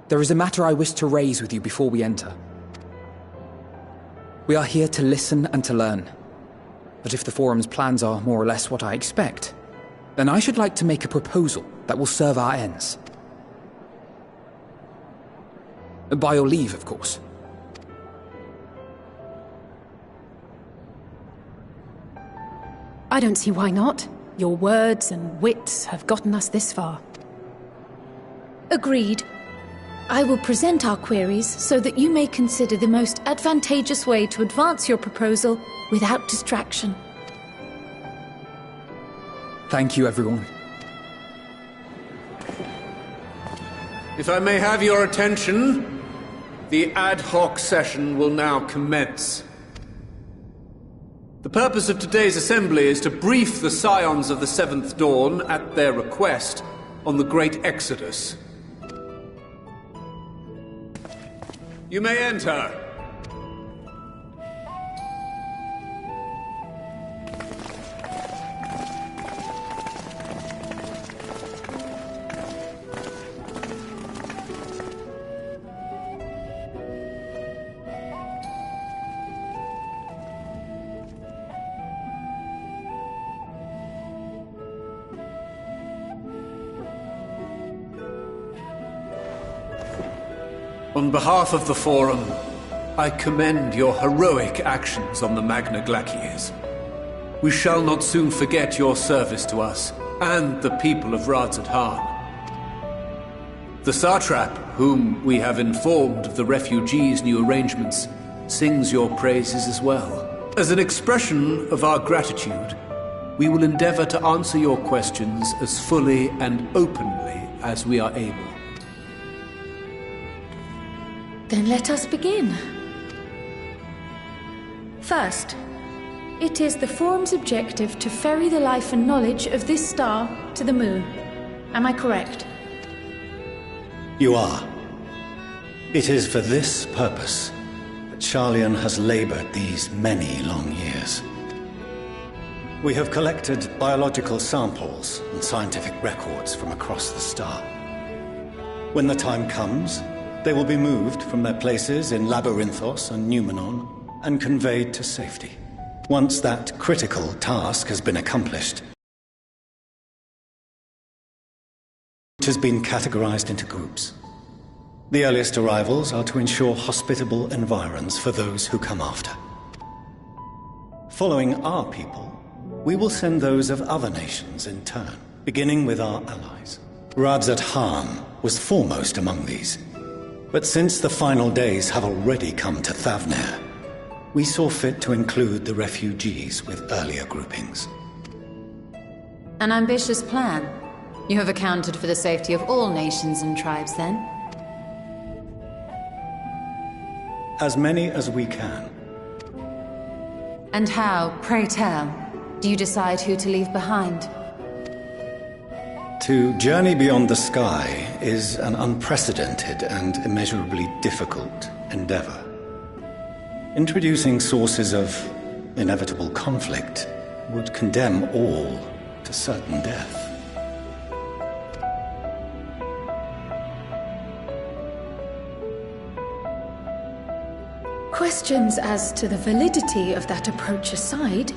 There is a matter I wish to raise with you before we enter. We are here to listen and to learn. But if the Forum's plans are more or less what I expect, then I should like to make a proposal that will serve our ends. By your leave, of course. I don't see why not. Your words and wits have gotten us this far. Agreed. I will present our queries so that you may consider the most advantageous way to advance your proposal without distraction. Thank you, everyone. If I may have your attention, the ad hoc session will now commence. The purpose of today's assembly is to brief the Scions of the Seventh Dawn, at their request, on the Great Exodus. You may enter. On behalf of the Forum, I commend your heroic actions on the Magna Glacies. We shall not soon forget your service to us and the people of Radzat-Han. The Satrap, whom we have informed of the refugees' new arrangements, sings your praises as well. As an expression of our gratitude, we will endeavor to answer your questions as fully and openly as we are able. Then let us begin. First, it is the Forum's objective to ferry the life and knowledge of this star to the moon. Am I correct? You are. It is for this purpose that Charlian has labored these many long years. We have collected biological samples and scientific records from across the star. When the time comes, they will be moved from their places in Labyrinthos and Numenon and conveyed to safety. Once that critical task has been accomplished, it has been categorized into groups. The earliest arrivals are to ensure hospitable environs for those who come after. Following our people, we will send those of other nations in turn, beginning with our allies. Radzat-Han was foremost among these. But since the final days have already come to Thavnair, we saw fit to include the refugees with earlier groupings. An ambitious plan. You have accounted for the safety of all nations and tribes, then? As many as we can. And how, pray tell, do you decide who to leave behind? To journey beyond the sky is an unprecedented and immeasurably difficult endeavor. Introducing sources of inevitable conflict would condemn all to certain death. Questions as to the validity of that approach aside,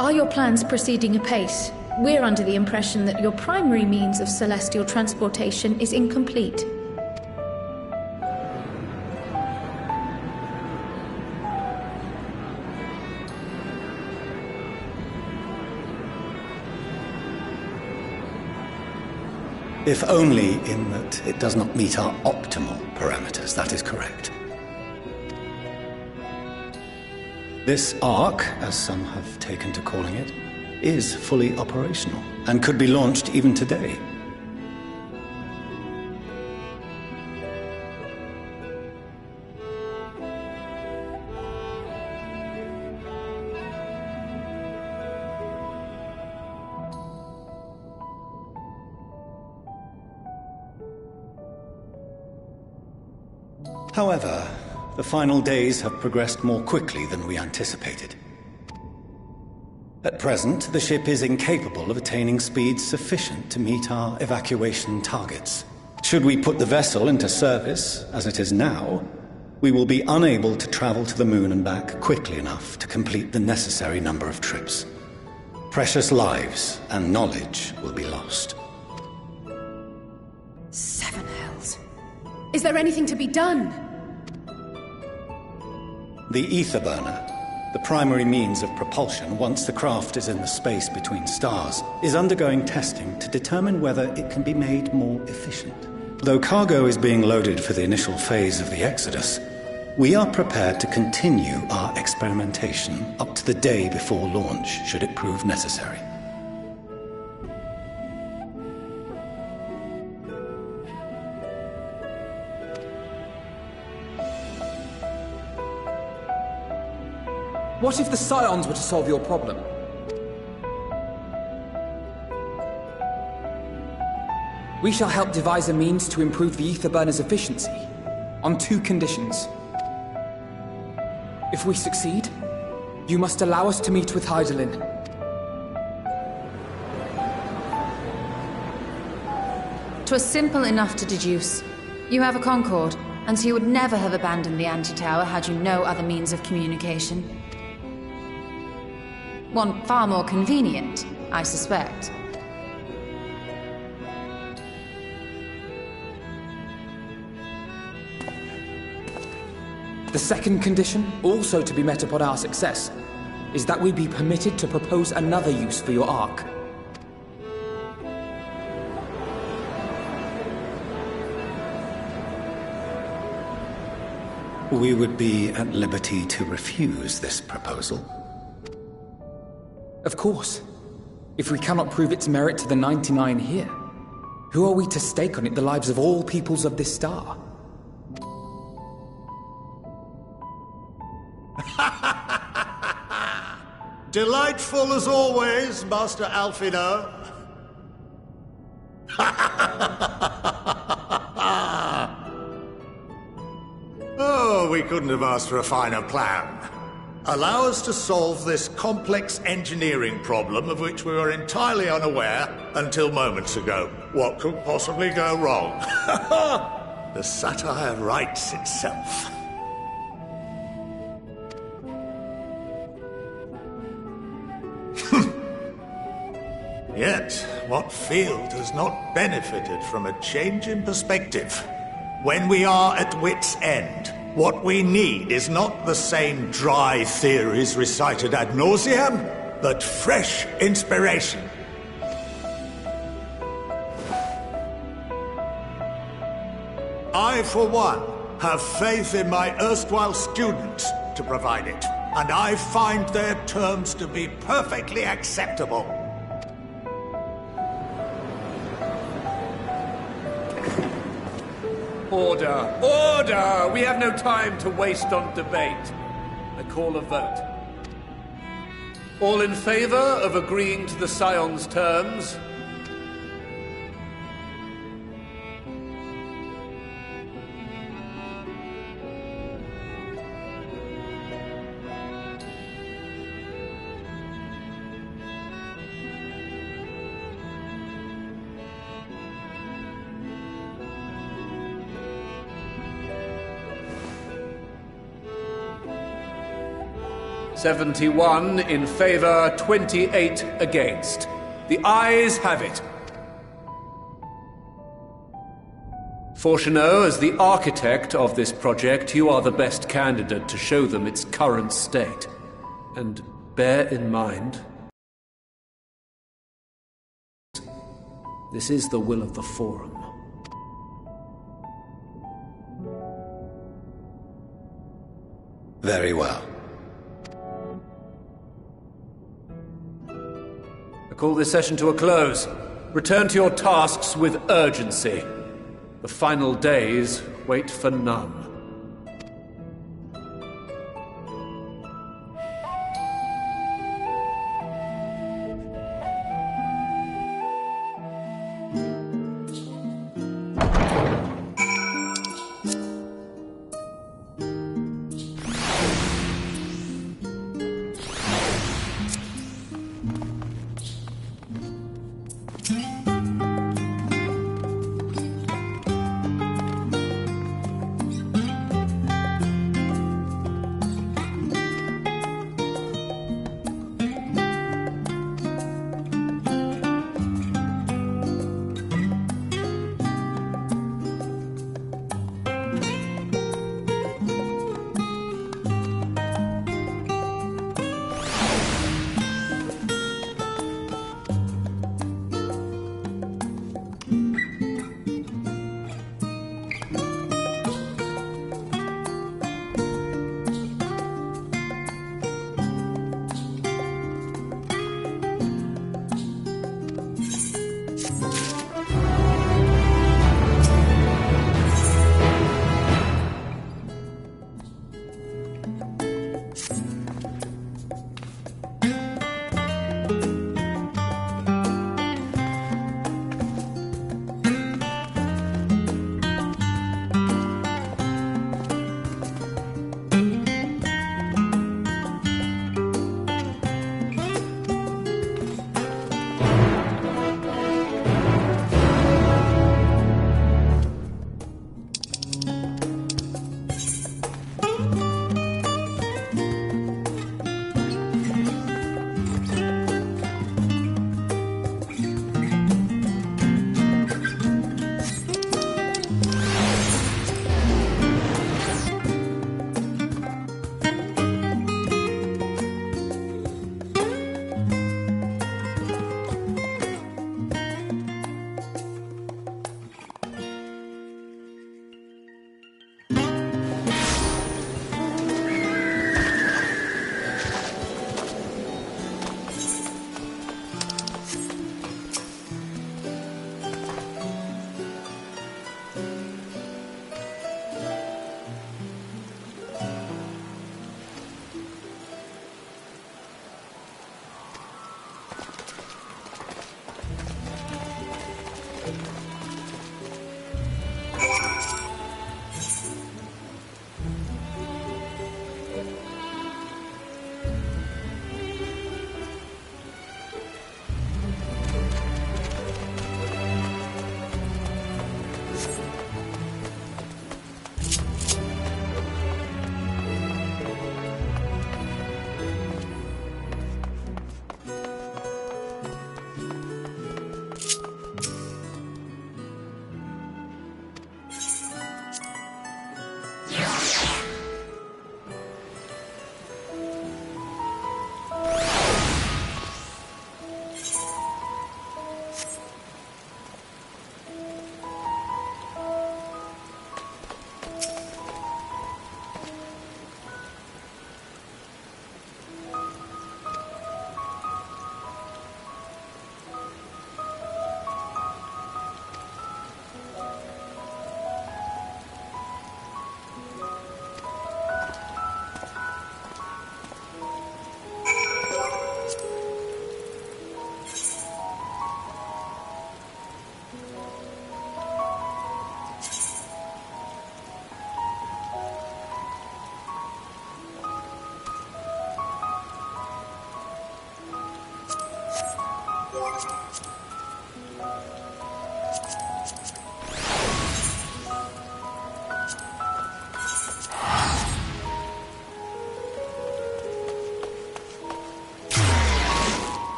are your plans proceeding apace? We're under the impression that your primary means of celestial transportation is incomplete. If only in that it does not meet our optimal parameters, that is correct. This Ark, as some have taken to calling it, is fully operational and could be launched even today. However, the final days have progressed more quickly than we anticipated. At present, the ship is incapable of attaining speeds sufficient to meet our evacuation targets. Should we put the vessel into service, as it is now, we will be unable to travel to the moon and back quickly enough to complete the necessary number of trips. Precious lives and knowledge will be lost. Seven hells. Is there anything to be done? The ether burner, the primary means of propulsion once the craft is in the space between stars, is undergoing testing to determine whether it can be made more efficient. Though cargo is being loaded for the initial phase of the Exodus, we are prepared to continue our experimentation up to the day before launch, should it prove necessary. What if the Scions were to solve your problem? We shall help devise a means to improve the ether burner's efficiency, on 2 conditions. If we succeed, you must allow us to meet with Hydaelyn. 'Twas simple enough to deduce. You have a Concord, and so you would never have abandoned the anti-tower had you no other means of communication. One far more convenient, I suspect. The second condition, also to be met upon our success, is that we be permitted to propose another use for your Ark. We would be at liberty to refuse this proposal. Of course. If we cannot prove its merit to the 99 here, who are we to stake on it the lives of all peoples of this star? Delightful as always, Master Alfino. Oh, we couldn't have asked for a finer plan. Allow us to solve this complex engineering problem of which we were entirely unaware until moments ago. What could possibly go wrong? The satire writes itself. Yet, what field has not benefited from a change in perspective? When we are at wit's end, what we need is not the same dry theories recited ad nauseam, but fresh inspiration. I, for one, have faith in my erstwhile students to provide it, and I find their terms to be perfectly acceptable. Order! Order! We have no time to waste on debate. I call a vote. All in favor of agreeing to the Scion's terms? "71 in favor, 28 against. The ayes have it. Fortuneau, as the architect of this project, you are the best candidate to show them its current state. And bear in mind, this is the will of the Forum. Very well. I call this session to a close. Return to your tasks with urgency. The final days wait for none.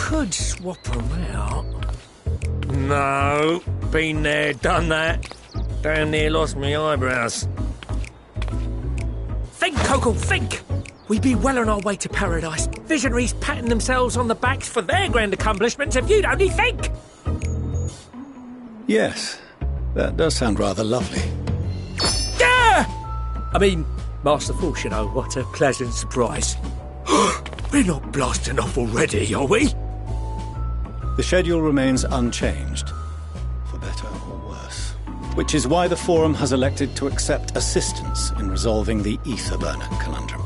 could swap them out. No, been there, done that. Damn near lost me eyebrows. Think, Coco, think! We'd be well on our way to paradise. Visionaries patting themselves on the backs for their grand accomplishments if you'd only think! Yes, that does sound rather lovely. Yeah! I mean, Master Force, you know, what a pleasant surprise. We're not blasting off already, are we? The schedule remains unchanged, for better or worse. Which is why the Forum has elected to accept assistance in resolving the ether burner conundrum.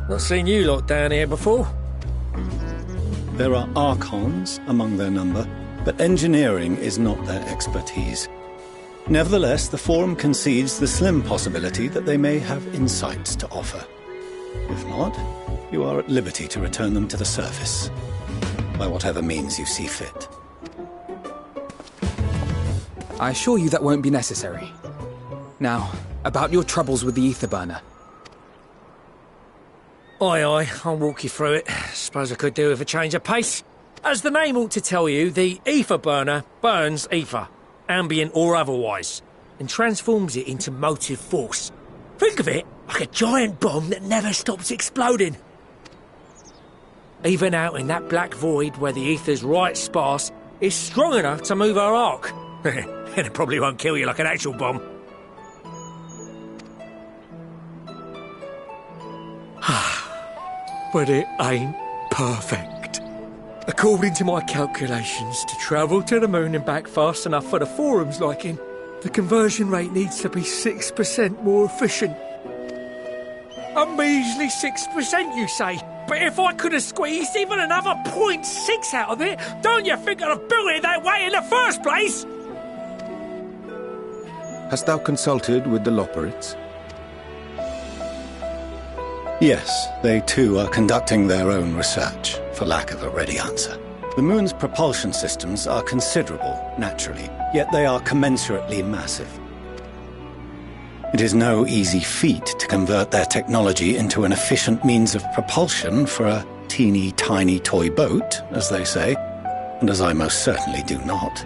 Not seen you lot down here before. There are Archons among their number, but engineering is not their expertise. Nevertheless, the Forum concedes the slim possibility that they may have insights to offer. If not, you are at liberty to return them to the surface, by whatever means you see fit. I assure you that won't be necessary. Now, about your troubles with the ether burner. Aye, I'll walk you through it. Suppose I could do with a change of pace. As the name ought to tell you, the ether burner burns ether, ambient or otherwise, and transforms it into motive force. Think of it like a giant bomb that never stops exploding. Even out in that black void where the ether's right sparse, it's strong enough to move our arc. And it probably won't kill you like an actual bomb. But it ain't perfect. According to my calculations, to travel to the moon and back fast enough for the Forum's liking, the conversion rate needs to be 6% more efficient. A measly 6%, you say? But if I could have squeezed even another 0.6 out of it, don't you think I'd have built it that way in the first place? Hast thou consulted with the Loperites? Yes, they too are conducting their own research, for lack of a ready answer. The moon's propulsion systems are considerable, naturally, yet they are commensurately massive. It is no easy feat to convert their technology into an efficient means of propulsion for a teeny tiny toy boat, as they say, and as I most certainly do not.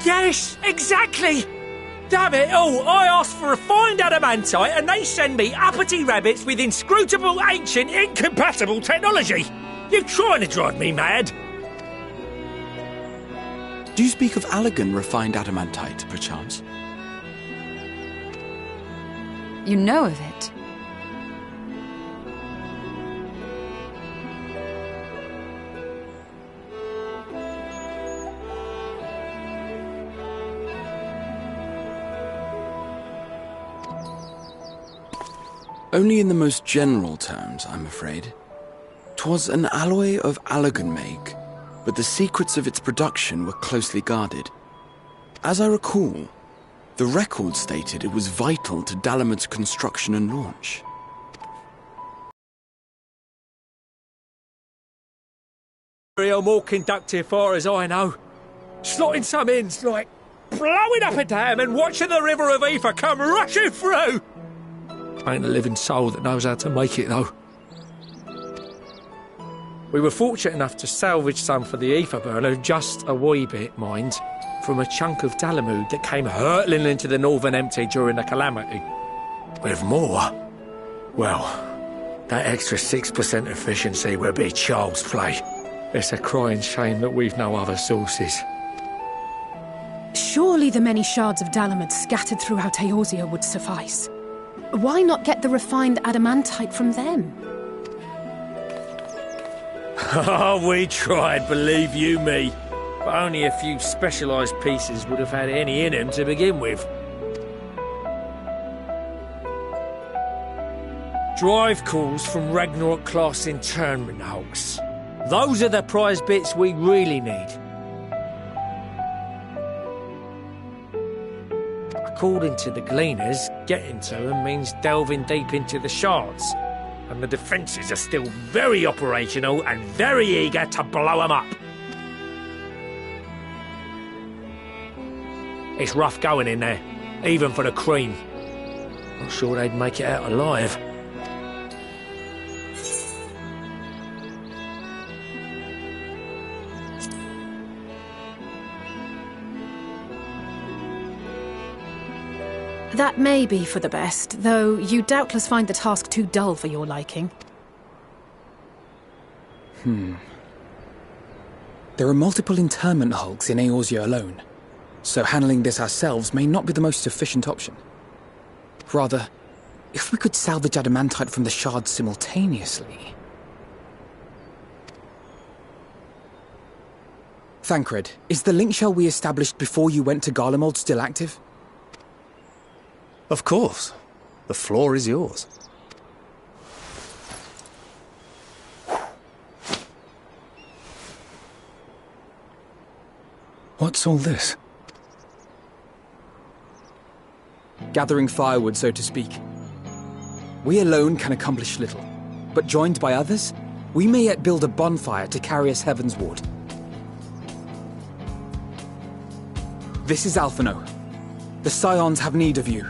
Yes, exactly! Damn it all, I asked for refined adamantite and they send me uppity rabbits with inscrutable, ancient, incompatible technology! You're trying to drive me mad! Do you speak of Allegan refined adamantite, perchance? You know of it? Only in the most general terms, I'm afraid. 'Twas an alloy of Allegan make, but the secrets of its production were closely guarded. As I recall, the record stated it was vital to Dalamud's construction and launch. Or more conductive far as I know. Slotting some ins like blowing up a dam and watching the river of ether come rushing through! Ain't a living soul that knows how to make it, though. We were fortunate enough to salvage some for the ether burner, just a wee bit, mind, from a chunk of Dalamud that came hurtling into the Northern Empty during the calamity. With more, well, that extra 6% efficiency would be child's play. It's a crying shame that we've no other sources. Surely the many shards of Dalamud scattered throughout Eorzea would suffice. Why not get the refined adamantite from them? Oh, we tried, believe you me. But only a few specialised pieces would have had any in them to begin with. Drive calls from Ragnarok-class internment hulks. Those are the prize bits we really need. According to the Gleaners, getting to them means delving deep into the shards, and the defences are still very operational and very eager to blow them up. It's rough going in there. even for the cream. Not sure they'd make it out alive. That may be for the best, though you doubtless find the task too dull for your liking. There are multiple internment hulks in Eorzea alone, so handling this ourselves may not be the most efficient option. Rather, if we could salvage adamantite from the shards simultaneously... Thancred, is the link shell we established before you went to Garlemald still active? Of course. The floor is yours. What's all this? Gathering firewood, so to speak. We alone can accomplish little, but joined by others, we may yet build a bonfire to carry us heavensward. This is Alphino. The Scions have need of you.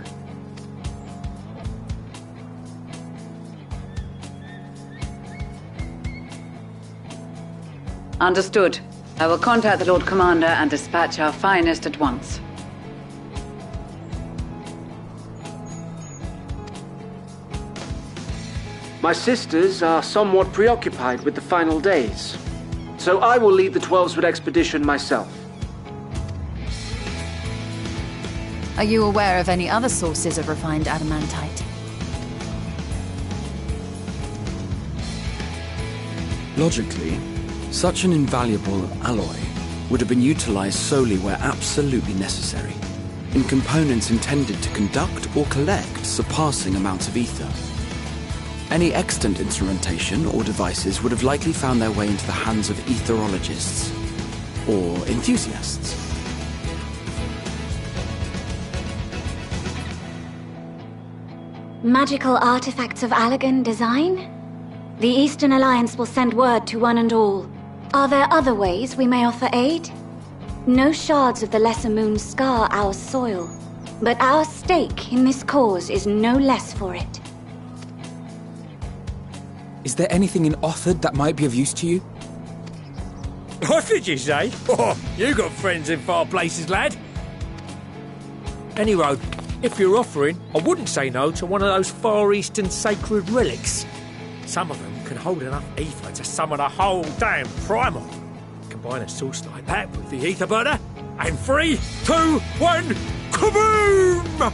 Understood. I will contact the Lord Commander and dispatch our finest at once. My sisters are somewhat preoccupied with the final days, so I will lead the 12-Sword expedition myself. Are you aware of any other sources of refined adamantite? Logically, such an invaluable alloy would have been utilized solely where absolutely necessary, in components intended to conduct or collect surpassing amounts of ether. Any extant instrumentation or devices would have likely found their way into the hands of etherologists or enthusiasts. Magical artifacts of Allagan design? The Eastern Alliance will send word to one and all. Are there other ways we may offer aid? No shards of the Lesser Moon scar our soil, but our stake in this cause is no less for it. Is there anything in Othard that might be of use to you? What did you say? Oh, you got friends in far places, lad. Anyway, if you're offering, I wouldn't say no to one of those Far Eastern sacred relics. Some of them can hold enough ether to summon a whole damn primal. Combine a source like that with the ether burner, and 3, 2, 1, kaboom!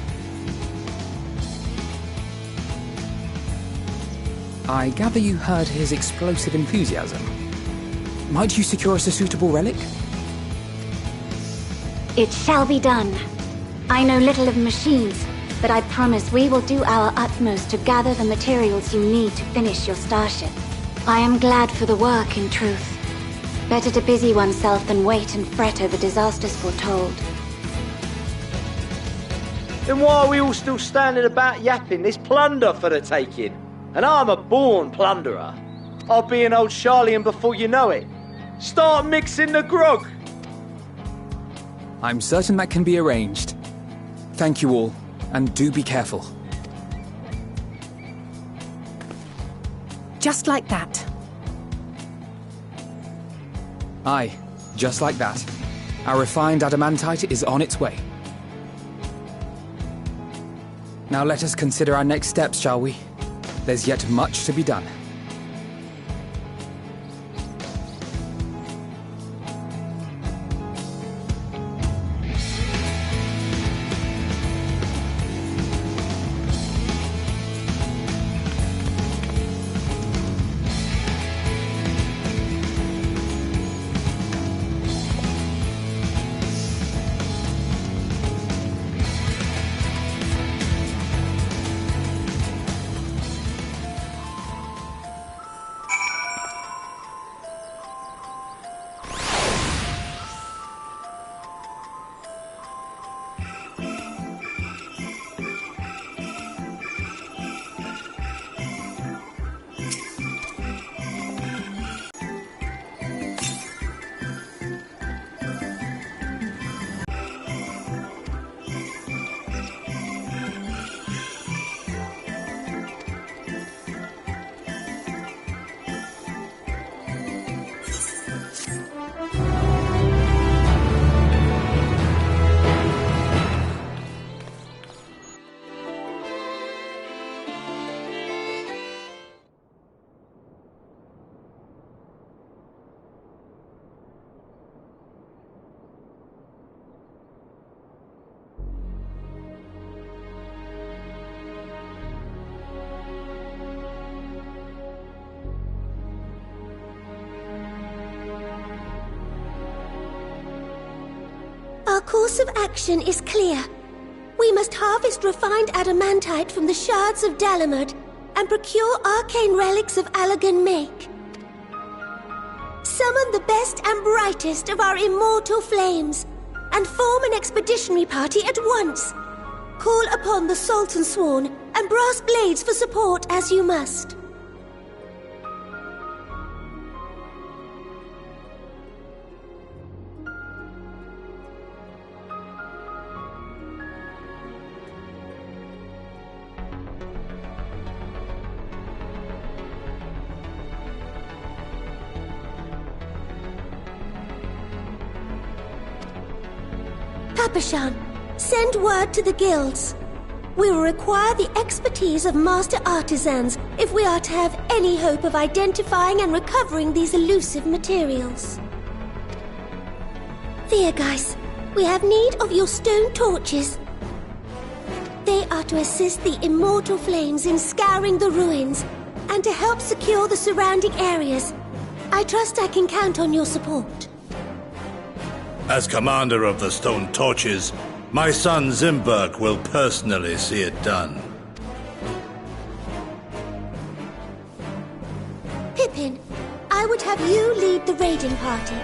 I gather you heard his explosive enthusiasm. Might you secure us a suitable relic? It shall be done. I know little of machines, but I promise we will do our utmost to gather the materials you need to finish your starship. I am glad for the work, in truth. Better to busy oneself than wait and fret over disasters foretold. Then why are we all still standing about yapping? There's plunder for the taking. And I'm a born plunderer. I'll be an old Charlian before you know it. Start mixing the grog. I'm certain that can be arranged. Thank you all, and do be careful. Just like that. Aye, just like that. Our refined adamantite is on its way. Now let us consider our next steps, shall we? There's yet much to be done. course of action is clear. We must harvest refined adamantite from the shards of Dalamud and procure arcane relics of Allagan make. Summon the best and brightest of our immortal flames and form an expeditionary party at once. Call upon the Sultan Sworn and Brass Blades for support as you must. Papashan, send word to the guilds. We will require the expertise of master artisans if we are to have any hope of identifying and recovering these elusive materials. Theurgeist, we have need of your stone torches. They are to assist the immortal flames in scouring the ruins and to help secure the surrounding areas. I trust I can count on your support. As commander of the Stone Torches, my son Zimberk will personally see it done. Pippin, I would have you lead the raiding party.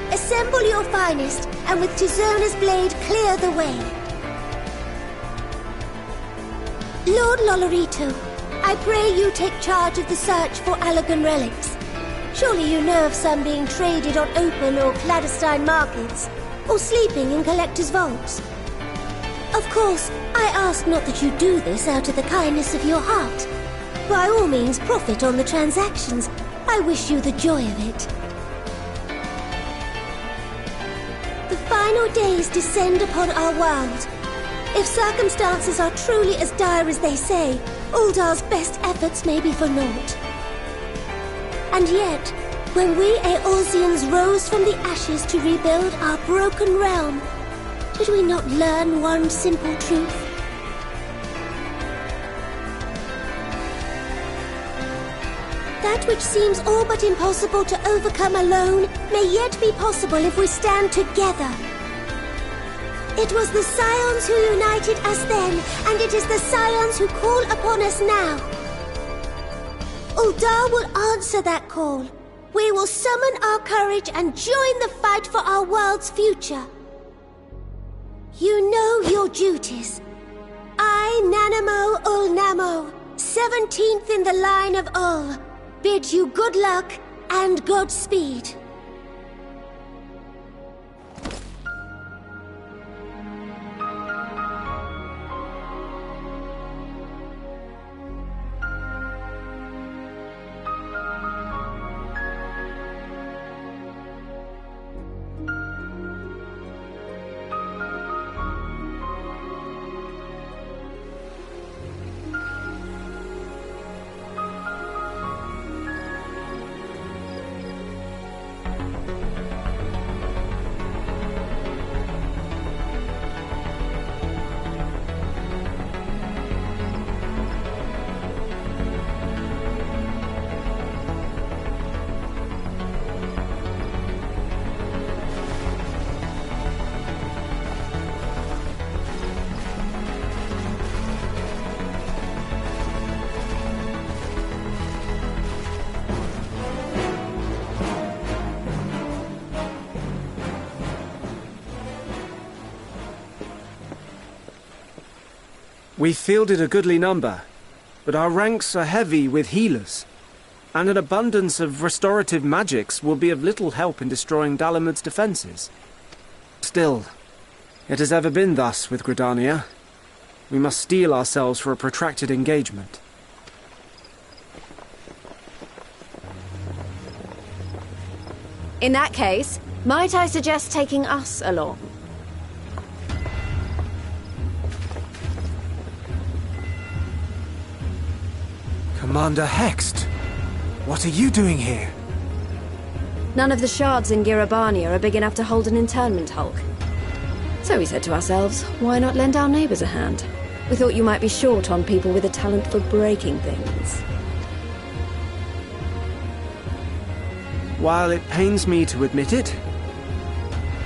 Assemble your finest, and with Tizona's blade clear the way. Lord Lolorito, I pray you take charge of the search for Allagan relics. Surely you know of some being traded on open or clandestine markets, or sleeping in collectors' vaults. Of course, I ask not that you do this out of the kindness of your heart. By all means, profit on the transactions. I wish you the joy of it. The final days descend upon our world. If circumstances are truly as dire as they say, Uldar's best efforts may be for naught. And yet, when we Eorzeans rose from the ashes to rebuild our broken realm, did we not learn one simple truth? That which seems all but impossible to overcome alone may yet be possible if we stand together. It was the Scions who united us then, and it is the Scions who call upon us now. Uldar will answer that call. We will summon our courage and join the fight for our world's future. You know your duties. I, Nanamo Ulnamo, 17th in the line of Ul, bid you good luck and Godspeed. We've fielded a goodly number, but our ranks are heavy with healers, and an abundance of restorative magics will be of little help in destroying Dalamud's defenses. Still, it has ever been thus with Gridania. We must steel ourselves for a protracted engagement. In that case, might I suggest taking us along? Commander Hext, what are you doing here? None of the shards in Girabania are big enough to hold an internment hulk. So we said to ourselves, why not lend our neighbors a hand? We thought you might be short on people with a talent for breaking things. While it pains me to admit it,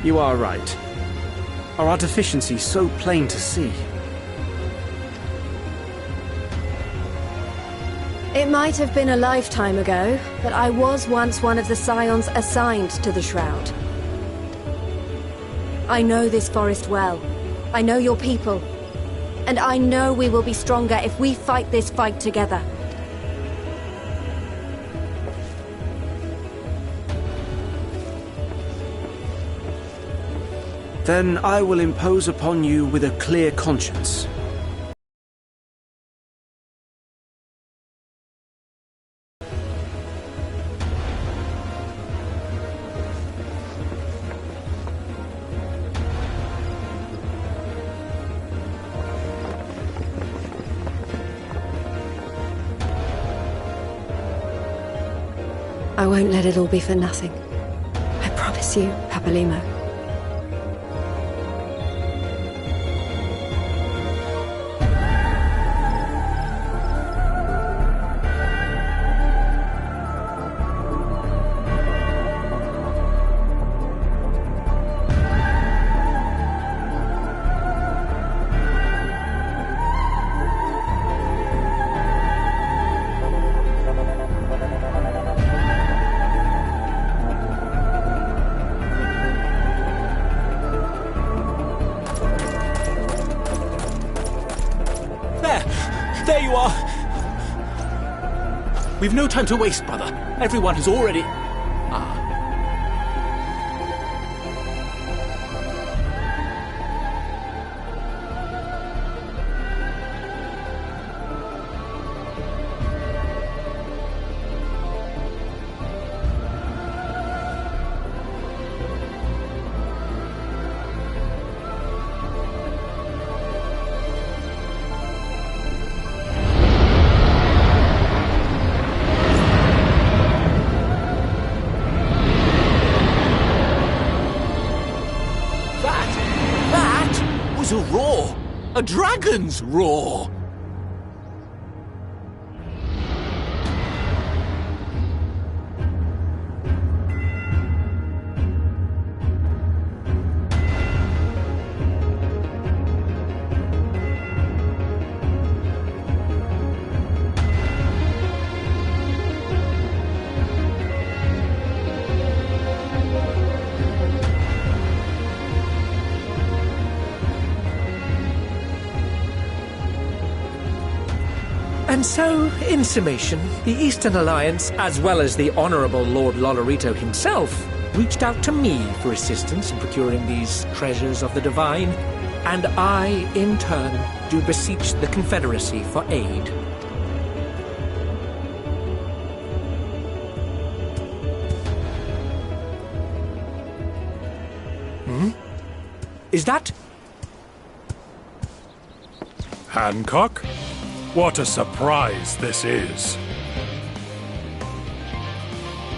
you are right. Are our deficiencies so plain to see? It might have been a lifetime ago, but I was once one of the scions assigned to the Shroud. I know this forest well. I know your people. And I know we will be stronger if we fight this fight together. Then I will impose upon you with a clear conscience. I won't let it all be for nothing. I promise you, Papalimo. There you are! We've no time to waste, brother. Everyone has already... A roar! A dragon's roar! And so, in summation, the Eastern Alliance, as well as the Honourable Lord Lolorito himself, reached out to me for assistance in procuring these treasures of the divine, and I, in turn, do beseech the Confederacy for aid. Is that... Hancock? What a surprise this is.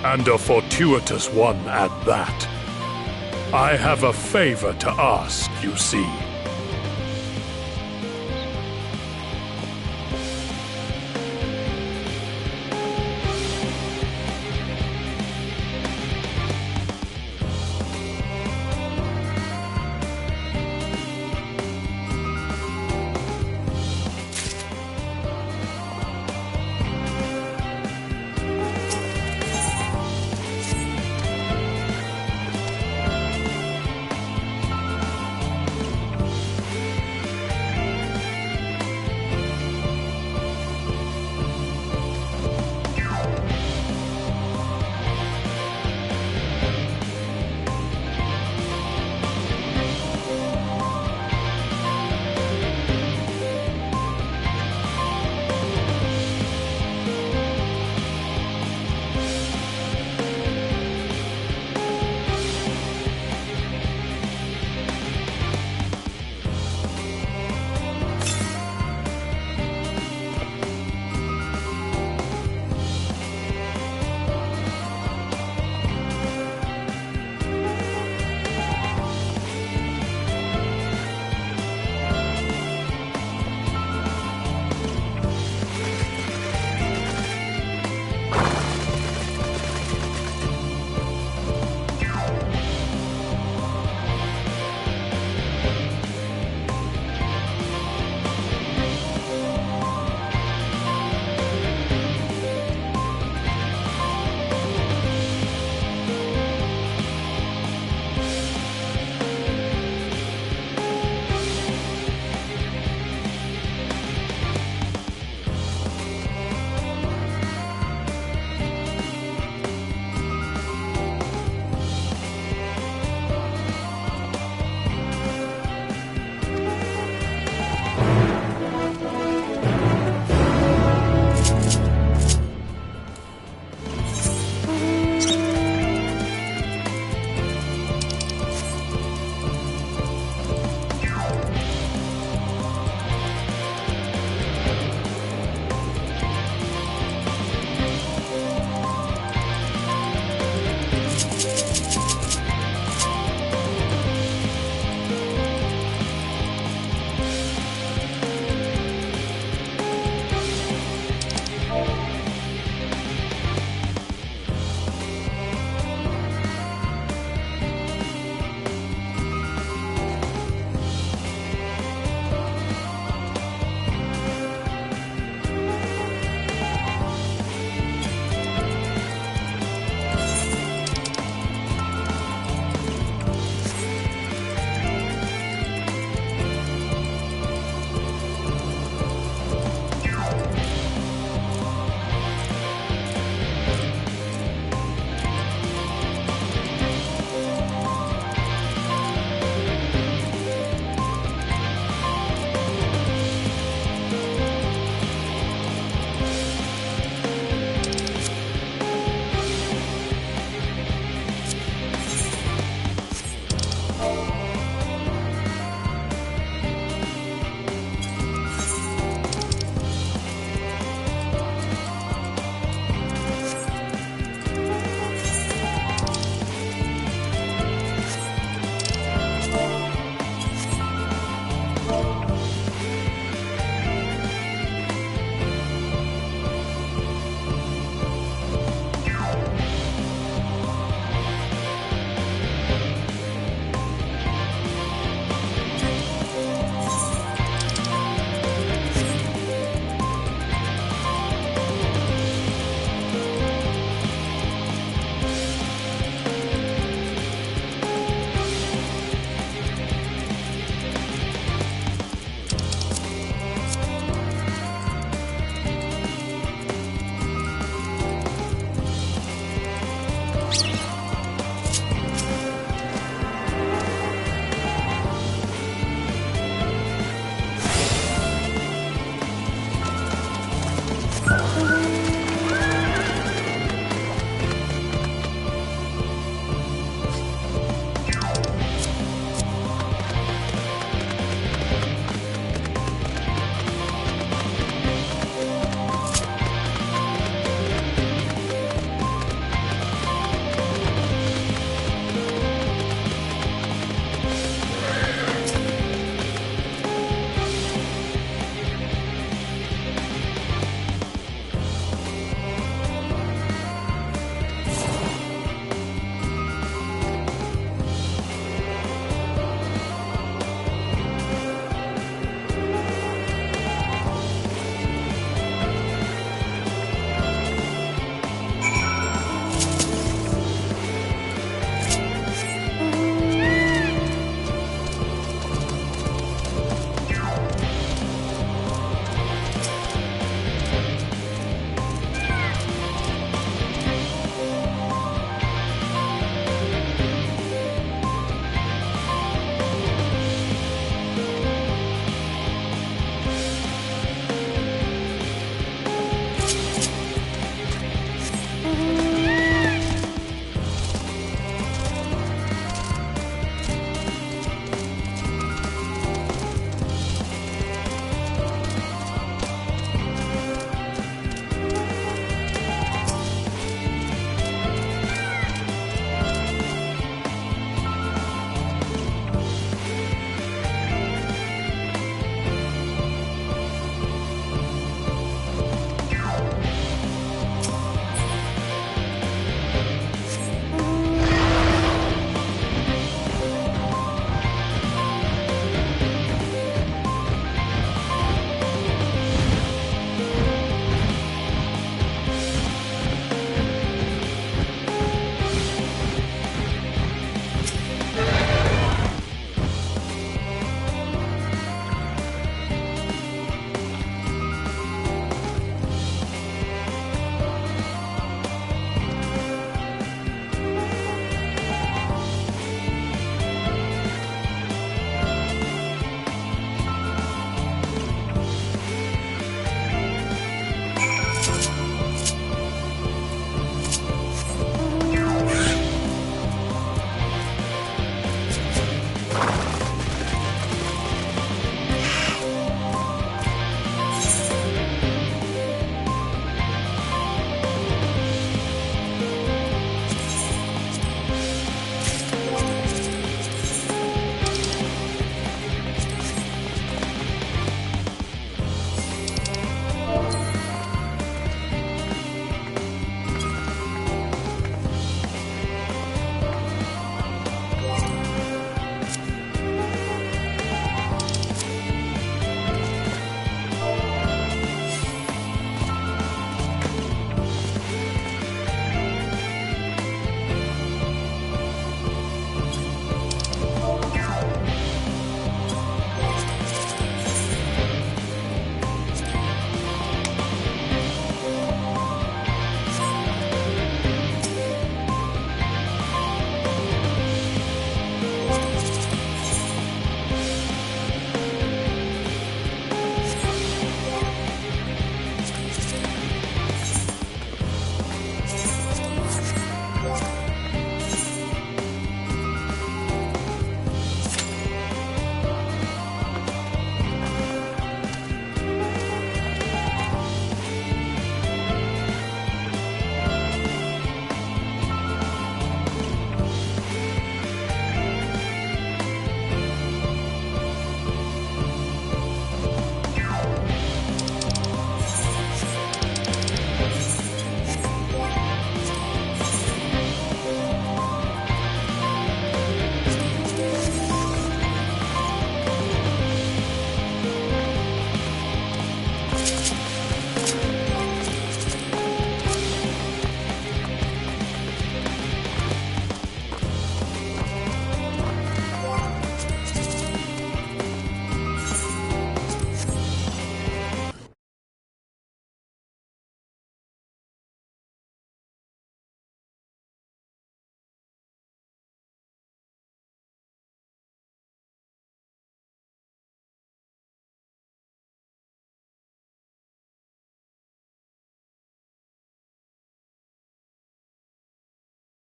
And a fortuitous one at that. I have a favor to ask, you see.